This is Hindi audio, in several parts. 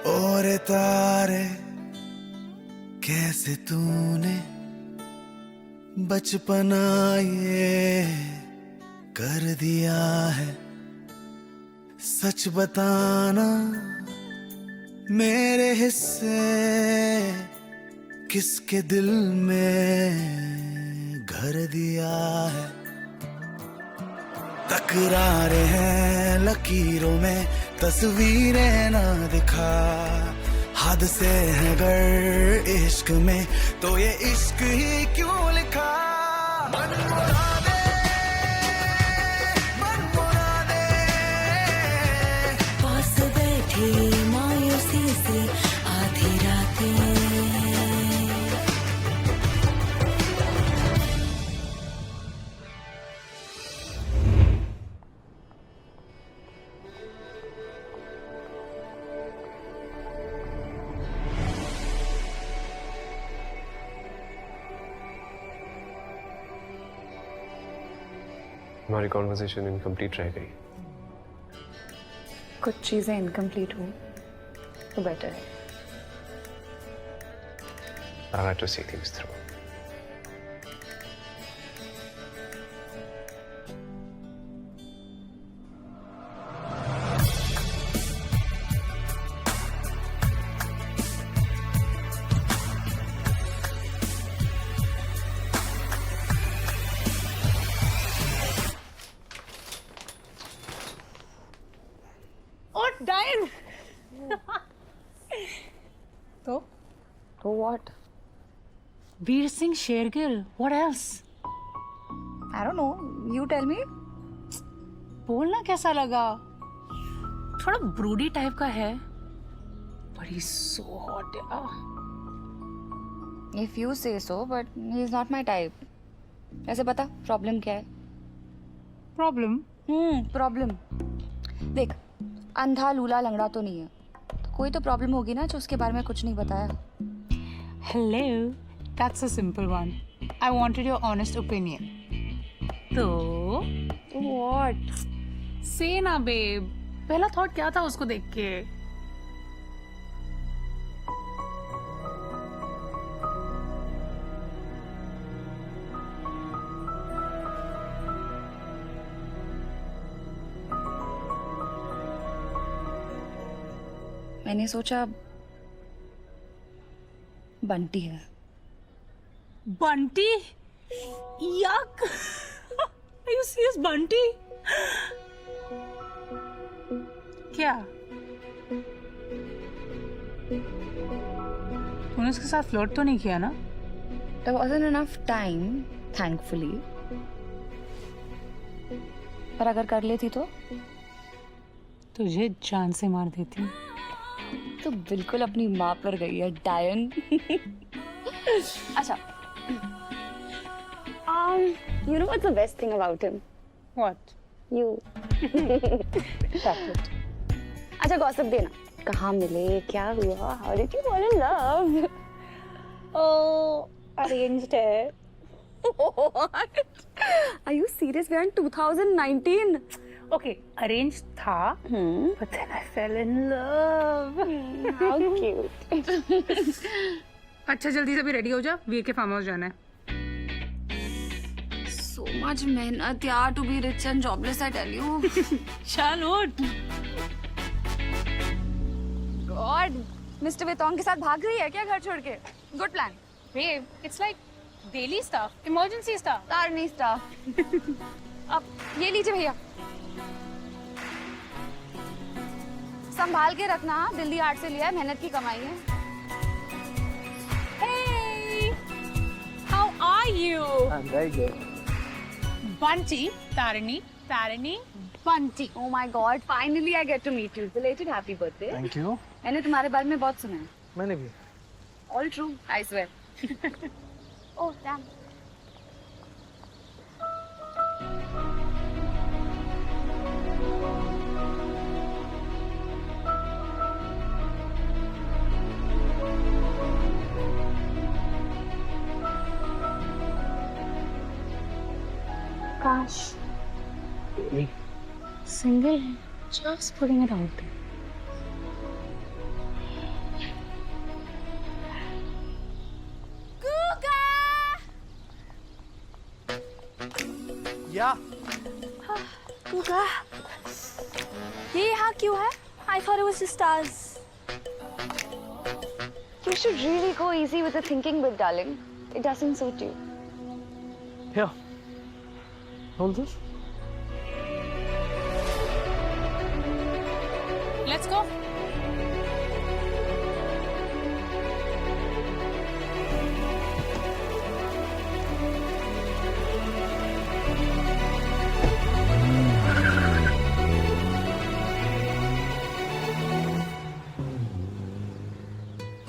और तारे कैसे तूने बचपना ये कर दिया है। सच बताना मेरे हिस्से किसके दिल में घर दिया है। तकरारे हैं लकीरों में तस्वीरें ना दिखा। हद से है गर इश्क में तो ये इश्क ही क्यों लिखा। मन मुरा दे, मन मुरा दे। पास बैठी मायूसी से आधी रातें। हमारी कॉन्वर्सेशन इनकम्प्लीट रह गई। कुछ चीजें इनकम्प्लीट हो तो बेटर है। I like to see things through. Diane. तो what? Veer Singh Shergill. What else? I don't know. You tell me. बोलना कैसा लगा? थोड़ा ब्रूडी टाइप का है. But he's so hot. If you say so, but he's not my type. ऐसे बता प्रॉब्लम क्या है? Problem? प्रॉब्लम देख, अंधा लूला लंगड़ा तो नहीं है, तो कोई तो प्रॉब्लम होगी ना जो उसके बारे में कुछ नहीं बताया। Hello. That's a simple one. I wanted your honest opinion. तो What? say ना babe. पहला थॉट क्या था उसको देख के? मैंने सोचा बंटी है। Bunty? Yuck. Are you serious? Bunty? क्या? तूने उसके साथ फ्लर्ट तो नहीं किया ना? There wasn't enough time, thankfully. पर अगर कर लेती तो तुझे जान से मार देती। तो बिल्कुल अपनी माँ पर गई है डायन। अच्छा, you know what's the best thing about him? What? You. Chocolate. अच्छा गॉसिप देना, कहाँ मिले, क्या हुआ, how did you fall in love? Oh, arranged है। What? Are you serious? We're in 2019. Okay, arranged था, but then I fell in love. How cute. अच्छा जल्दी से भी रेडी हो जा, वीर के फार्म हाउस जाना है। So much मेहनत यार to be rich and jobless, I tell you. चल उठ। God, Mr. वेतोंग के साथ भाग रही है क्या घर छोड़ के? Good plan. Babe, it's like daily stuff, emergency stuff. तारनी stuff. अब ये लीजिए भैया, संभाल के रखना, दिल्ली हाट से लिया है, मेहनत की कमाई है। Hey, how are you? I'm very good. Bunty, Tarini, Tarini, Bunty. Oh my God, finally I get to meet you. Belated happy birthday. Thank you. मैंने तुम्हारे बारे में बहुत सुना है। मैंने भी। All true, I swear. Oh damn. Gosh. Single, just putting it out there. या Guga, ये यहाँ क्यों है? I thought it was just stars. You should really go easy with the thinking bit, darling. It doesn't suit you. Here. Hold this. Let's go.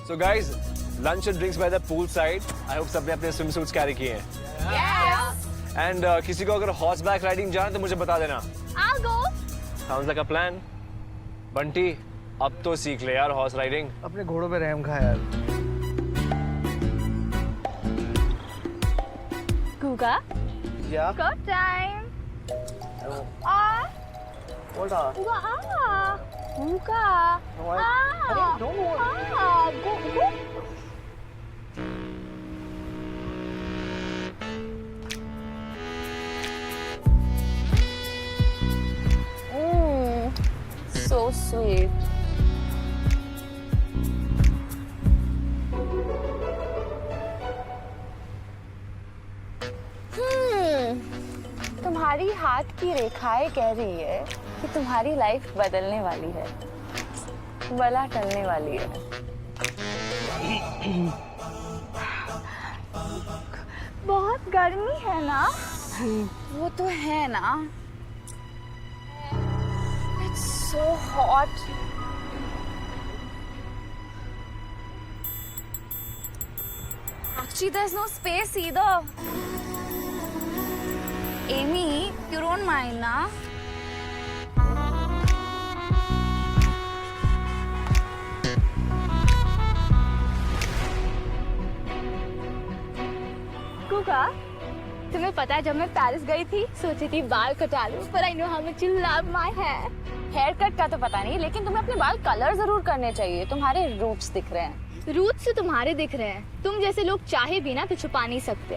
So guys, lunch and drinks by the pool side. I hope सबने अपने swimsuits carry किए हैं. Yes. And किसी को अगर horseback riding जाना तो मुझे बता देना. I'll go. Sounds like a plan. Bunty, अब तो सीख ले यार horse riding. अपने घोड़ों पे रहम खा यार। Guga, या go time. Hold on. Guga, Guga. No, I don't want. Go. So sweet. तुम्हारी हाथ की रेखाएं कह रही है कि तुम्हारी लाइफ बदलने वाली है, बला टलने वाली है। बहुत गर्मी है ना? वो तो है ना? It's so hot. Actually, there's no space either. Amy, you don't mind, na? Guga, तुम्हें पता है जब मैं पेरिस गई थी सोची थी बाल कटा लूं, पर I know how much you love my hair. Haircut का तो पता नहीं, लेकिन तुम्हें अपने बाल कलर जरूर करने चाहिए। तुम्हारे रूट्स दिख रहे हैं। रूट्स से तुम्हारे दिख रहे हैं। तुम जैसे लोग चाहे भी ना तो छुपा नहीं सकते।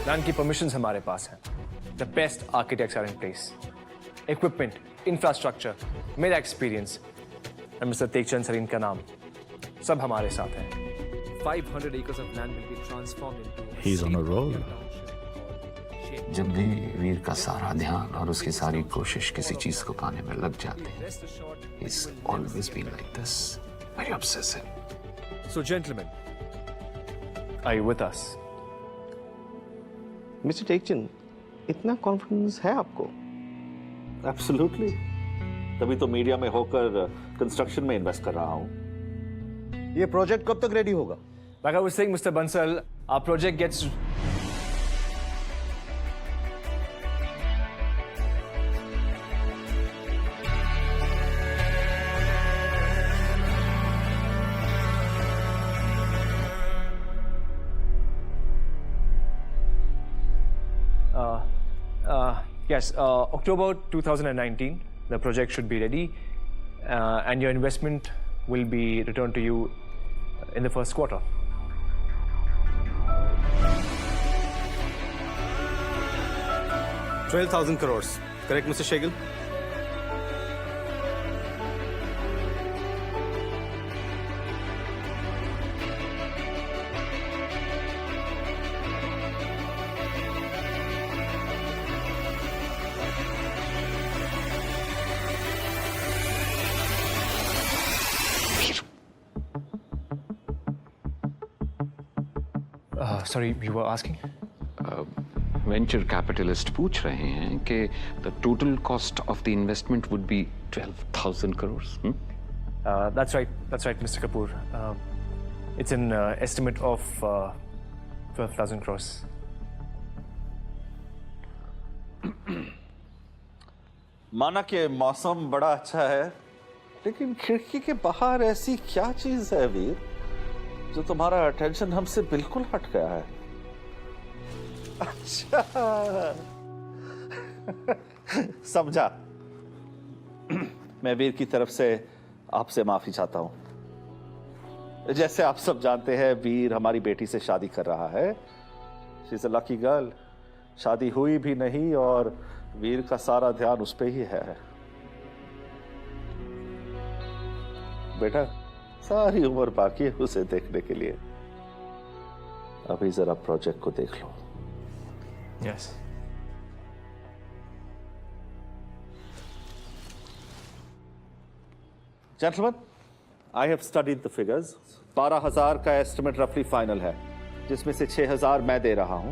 प्लान की परमिशंस हमारे पास हैं। The best architects are in place. Equipment, infrastructure, मेरा experience, और मिस्टर तेगचंद सर इनका नाम, सब हमारे साथ हैं। 500 acres of land will be transformed into. He's on a roll. जब भी वीर का सारा ध्यान और उसकी सारी कोशिश किसी चीज को पाने में लग जाते हैं, he's always been like this, very obsessive. So gentlemen, are you with us? Mister Tekchand, इतना कॉन्फिडेंस है आपको? एब्सोल्युटली, तभी तो मीडिया में होकर कंस्ट्रक्शन में इन्वेस्ट कर रहा हूँ। ये प्रोजेक्ट कब तक रेडी होगा? Like I was saying, Mr. Bansal, our project gets. Yes, October 2019, the project should be ready, and your investment will be returned to you in the first quarter. $12,000 crores. Correct, Mr. Shagil? Sorry, you were asking? Venture capitalist पूछ रहे हैं कि the total cost of the investment would be 12,000 crore. That's right, Mr. Kapoor. It's an estimate of 12,000 crores. माना कि मौसम बड़ा अच्छा है, लेकिन खिड़की के बाहर ऐसी क्या चीज है वीर जो तुम्हारा अटेंशन हमसे बिल्कुल हट गया है? अच्छा समझा, मैं वीर की तरफ से आपसे माफी चाहता हूं। जैसे आप सब जानते हैं, वीर हमारी बेटी से शादी कर रहा है। She is a lucky girl. शादी हुई भी नहीं और वीर का सारा ध्यान उस पे ही है। बेटा, सारी उम्र बाकी है उसे देखने के लिए। अभी जरा प्रोजेक्ट को देख लो। Yes. Gentlemen, I have studied the figures. 12,000 का एस्टिमेट रफली फाइनल है, जिसमें से 6,000 मैं दे रहा हूं।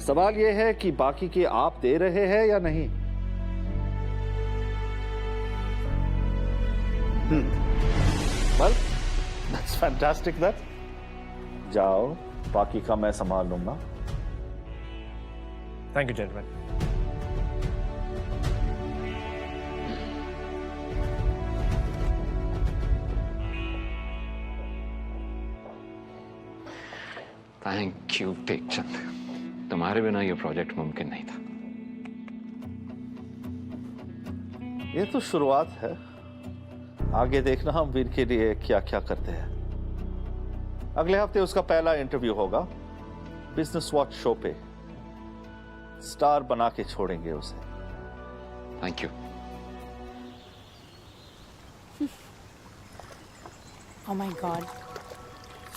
सवाल यह है कि बाकी के आप दे रहे हैं या नहीं? Well, that's fantastic then. जाओ, बाकी का मैं संभाल लूंगा। Thank you gentleman. Thank you Tekchand, तुम्हारे बिना ये प्रोजेक्ट मुमकिन नहीं था। ये तो शुरुआत है, आगे देखना हम वीर के लिए क्या क्या करते हैं। अगले हफ्ते उसका पहला इंटरव्यू होगा बिजनेस वॉच शो पे। स्टार बना के छोड़ेंगे उसे। Thank you. Oh my God.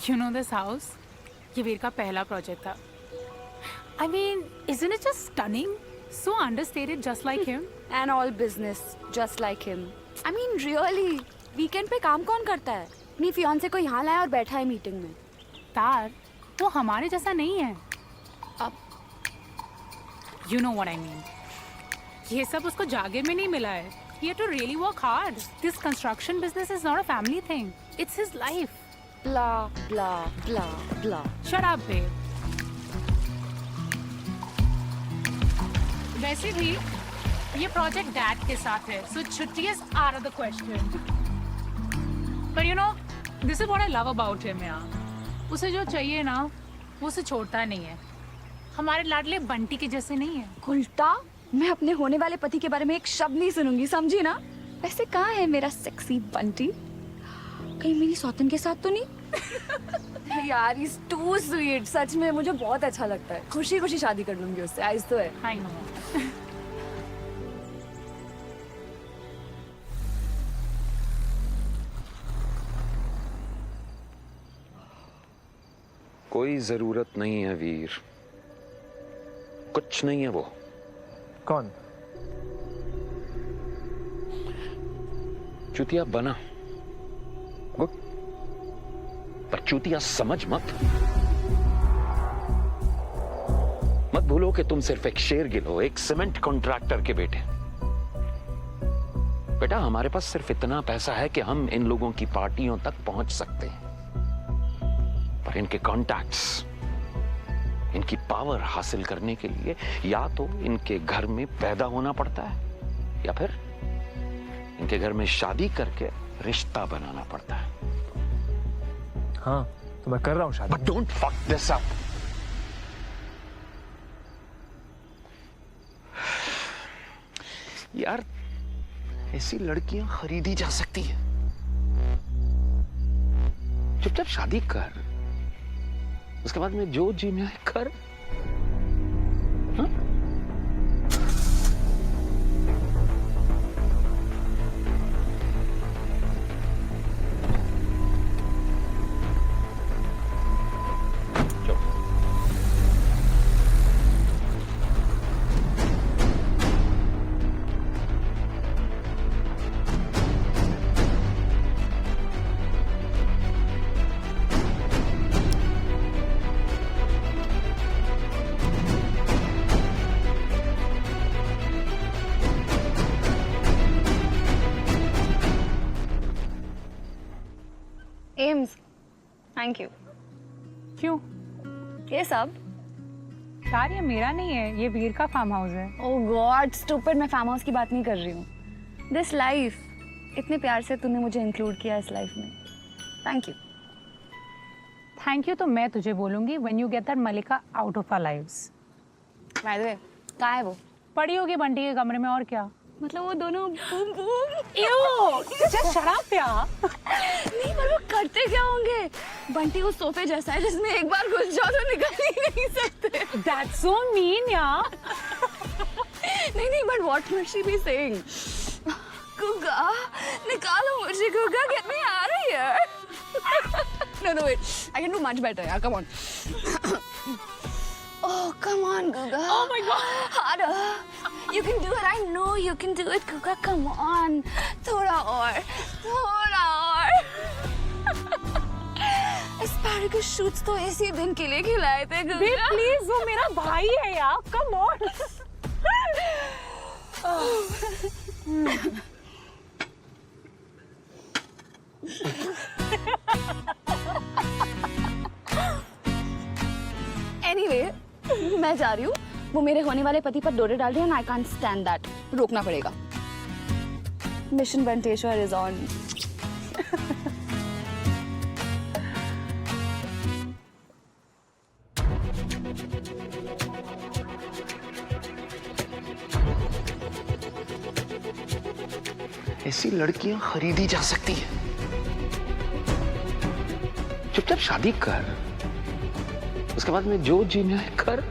You know this house? ये वीर का पहला प्रोजेक्ट था। I mean, isn't it just stunning? So understated, just like him. And all business, just like him. I mean, really, weekend पे काम कौन करता है? अपनी फियांसे को यहाँ लाया और बैठा है मीटिंग में। तार, वो हमारे जैसा नहीं है। अब, you know what I mean. ये सब उसको जागे में नहीं मिला है. He had to really work hard. This construction business is not a family thing. It's his life. Blah, blah, blah, blah. Shut up, babe. वैसे भी ये प्रोजेक्ट डैड के साथ है, so छुट्टी is out of the question. But you know, this is what I love about him, यार. उसे जो चाहिए ना, वो उसे छोड़ता नहीं है. हमारे लाडले बंटी के जैसे नहीं है. उल्टा, मैं अपने होने वाले पति के बारे में एक शब्द नहीं सुनूंगी, समझी ना? वैसे कहाँ है मेरा सेक्सी बंटी? कहीं मेरी सौतन के साथ तो नहीं? यार, he's too sweet. सच में मुझे बहुत अच्छा लगता है. खुशी खुशी शादी कर लूंगी उससे. आइज तो है. I know. कोई जरूरत नहीं है वीर, कुछ नहीं है वो। कौन? चूतिया बना, गुड, पर चूतिया समझ मत। मत भूलो कि तुम सिर्फ एक शेरगिल हो, एक सीमेंट कॉन्ट्रैक्टर के बेटे। बेटा, हमारे पास सिर्फ इतना पैसा है कि हम इन लोगों की पार्टियों तक पहुंच सकते हैं, पर इनके कॉन्टैक्ट्स, इनकी पावर हासिल करने के लिए या तो इनके घर में पैदा होना पड़ता है या फिर इनके घर में शादी करके रिश्ता बनाना पड़ता है। हाँ, तो मैं कर रहा हूं शादी। But don't fuck this up. यार, ऐसी लड़कियां खरीदी जा सकती हैं। चुपचाप शादी कर, उसके बाद में जो जीना है कर। हाँ? AIIMS, thank you. क्यों? ये सब? यार, ये मेरा नहीं है, ये वीर का फार्म हाउस है. ओह गॉड, स्टूपिड, मैं फार्म हाउस की बात नहीं कर रही हूँ. दिस लाइफ, इतने प्यार से तूने मुझे इंक्लूड किया इस लाइफ में. Thank you. थैंक यू तो मैं तुझे बोलूंगी when you get that Malika out of our lives. By the way, कहाँ है वो? पड़ी होगी बंटी के कमरे में, और क्या. मतलब वो दोनों boom boom. just shut up यार। नहीं पर वो करते क्या होंगे? बंटी उस सोफे जैसा है जिसमें एक बार घुस जाओ तो निकल ही नहीं सकते। That's so mean यार। नहीं but what must she be saying? Gugga निकालो मुझे Gugga, get me out of here. No wait, I can do much better यार, come on. Oh come on Gugga. Oh my God. Harder. You can do it, I know you can do it Gugga, come on. थोड़ा और. Asparagus shoots तो इसी दिन के लिए खिलाए थे गुग्गा. प्लीज वो मेरा भाई है यार, कम ऑन। Anyway, मैं जा रही हूँ। वो मेरे होने वाले पति पर डोरे डाल रहे हैं। I can't stand that. रोकना पड़ेगा। Mission Banteshwar is on. ऐसी लड़कियां खरीदी जा सकती है। चुपचाप शादी कर, उसके बाद में जो जीना है कर।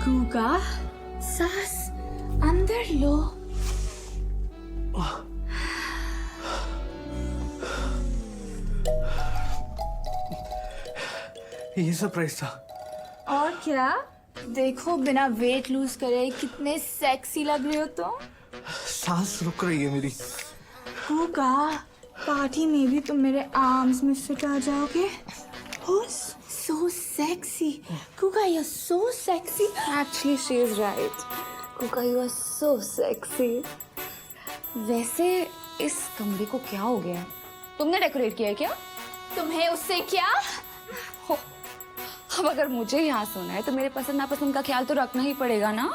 गुग्गा सांस अंदर लो। ये सरप्राइज था। और क्या? देखो बिना वेट लूज करे कितने सेक्सी लग रहे हो तुम। सांस रुक रही है मेरी। गुग्गा पार्टी में भी तुम मेरे आर्म्स में फिट आ जाओगे। So sexy. Guga, you're so sexy. Actually, she is right. Guga, you are so sexy. वैसे इस कमरे को क्या हो गया? तुमने डेकोरेट किया है क्या? तुम्हें उससे क्या? अब अगर मुझे यहाँ सोना है तो मेरे पसंद नापसंद का ख्याल तो रखना ही पड़ेगा ना?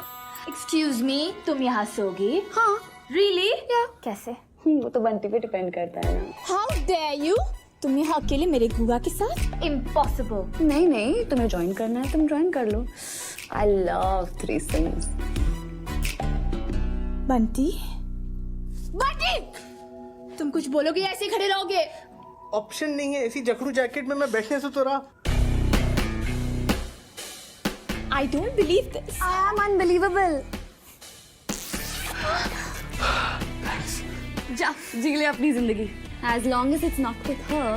Excuse me, तुम यहाँ सोगी? हाँ. Really? या कैसे? वो तो बंटी पे डिपेंड करता है ना। How dare you? तुम यहाँ अकेले मेरे गुग्गा के साथ? Impossible. नहीं तुम्हें ज्वाइन करना है तुम ज्वाइन कर लो। I love threesomes. बंटी तुम कुछ बोलोगे या ऐसे खड़े रहोगे? ऑप्शन नहीं है, ऐसी जकड़ू जैकेट में मैं बैठने से तो रहा। I don't believe this. I am unbelievable. जा जी ले अपनी जिंदगी। As long as it's not with her.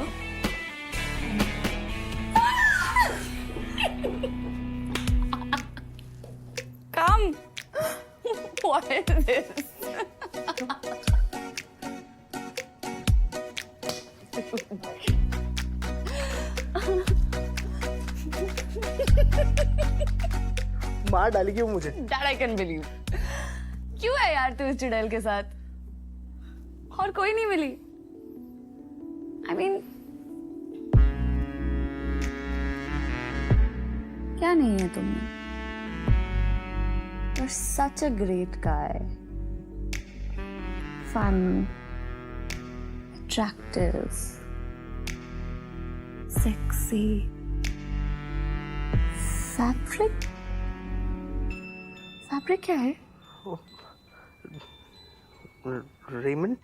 Come. What is this? मार डालेगी वो मुझे। That I can believe. क्यों है यार तू इस चुड़ैल के साथ? और कोई नहीं मिली? I mean, क्या नहीं है तुमने? You're such a great guy. Fun, attractive, sexy. Fabric? Fabric क्या है? Raymond?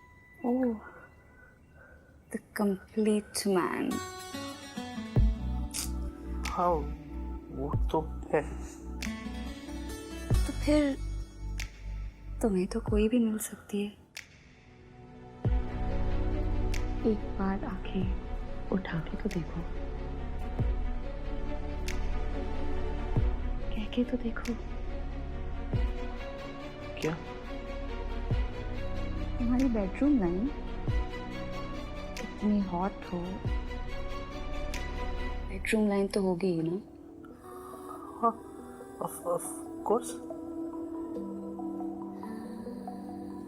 Oh, the complete man. हाँ, वो तो है। तो फिर तुम्हें तो कोई भी मिल सकती है। एक बार आंखें उठा के तो देखो, कह के तो देखो। क्या? तुम्हारी बेडरूम लाइन इतनी हॉट हो, बेडरूम लाइन तो होगी ही ना? हाँ, of course.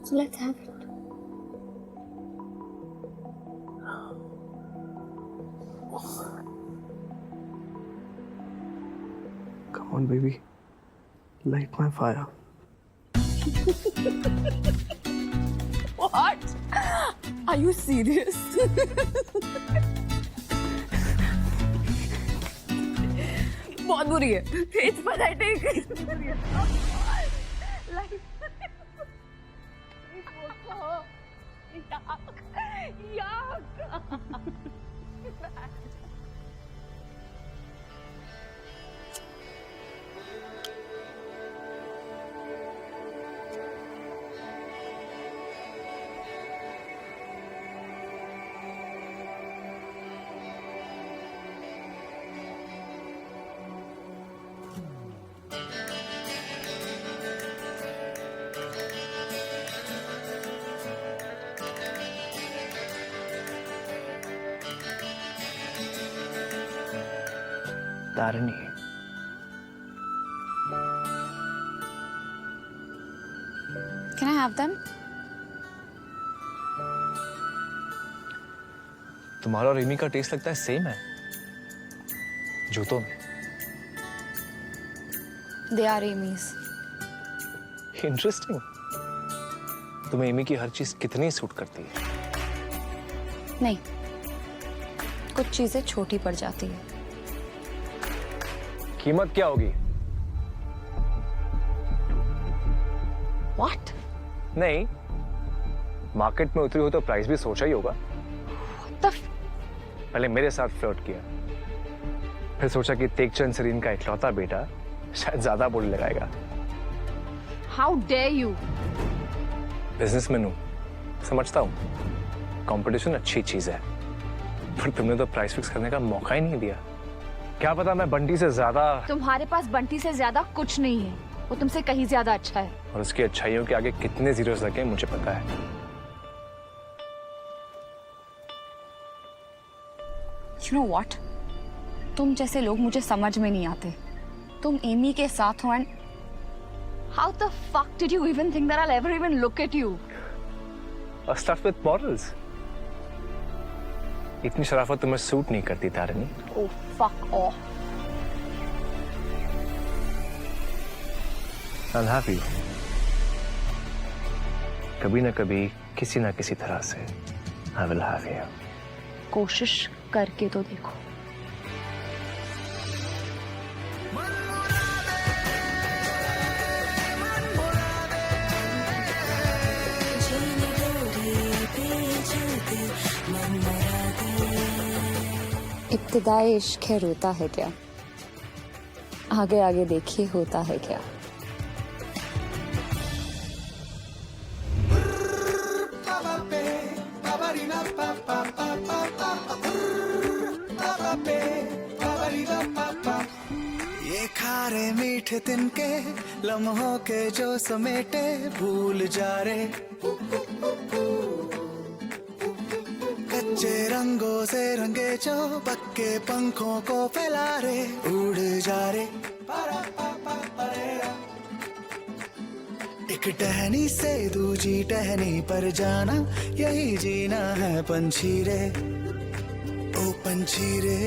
So let's have it. Come on, baby. Light my fire. What? Are you serious? बहुत बुरी है. It's pathetic. Tarini, Can I have them? तुम्हारा और रिमी का टेस्ट लगता है सेम है जूतों में. They are Amy's. इंटरेस्टिंग. तुम्हें एमी की हर चीज कितनी सूट करती है? नहीं, कुछ चीजें छोटी पड़ जाती है. कीमत क्या होगी? What? नहीं, मार्केट में उतरी हो तो प्राइस भी सोचा ही होगा. What the पहले मेरे साथ फ्लर्ट किया, फिर सोचा कि तेगचंद सरीन का इकलौता बेटा शायद ज्यादा बोली लगाएगा. How dare you? बिजनेसमैन हूं, समझता हूं कंपटीशन अच्छी चीज है, पर तुमने तो प्राइस फिक्स करने का मौका ही नहीं दिया. क्या पता मैं बंटी से ज्यादा. तुम्हारे पास बंटी से ज्यादा कुछ नहीं है. वो तुमसे कहीं ज्यादा अच्छा है. और उसकी अच्छाइयों के आगे कितने जीरोस लगे मुझे पता है. You know what? तुम जैसे लोग मुझे समझ में नहीं आते. तुम एमी के साथ हो and how the fuck did you even think that I'll ever even look at you? A stuff with morals. इतनी शराफत तुम्हें सूट नहीं करती Tarini. Oh fuck off. I'll have you. कभी ना कभी किसी ना किसी तरह से I will have you. कोशिश करके तो देखो. इब्तिदाई इश्क है रोता है क्या? आगे आगे देखिए होता है क्या? ये खारे मीठे तिनके लम्हों के जो समेटे भूल जा रे. कच्चे रंगों से रंगे जो पक्के पंखों को फैला रे उड़ जा रे. एक टहनी से दूजी टहनी पर जाना यही जीना है पंछी रे. ओ पंछी रे,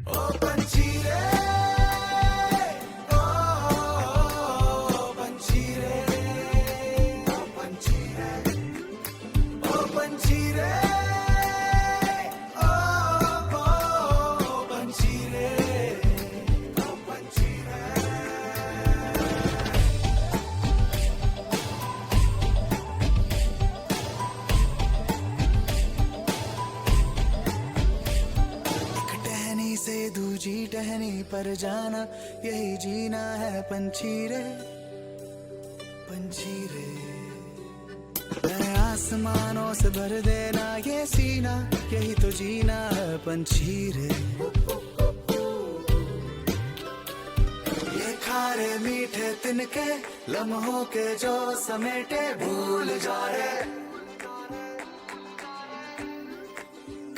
ओ पंछी रे, ओ पंछी रे, ओ पंछी रे, ओ पंछी रे, ओ पंछी रे, ओ पंछी रे. से दूजी टहनी पर जाना यही जीना है पंछी रे, पंछी रे. नए आसमानों से भर देना ये सीना यही तो जीना है पंछी रे. ये खारे मीठे तिनके लम्हों के जो समेटे भूल जा रे.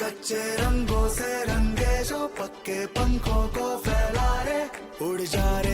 कच्चे रंगों से रंगे जो पक्के पंखों को फैला रे उड़ जा रे.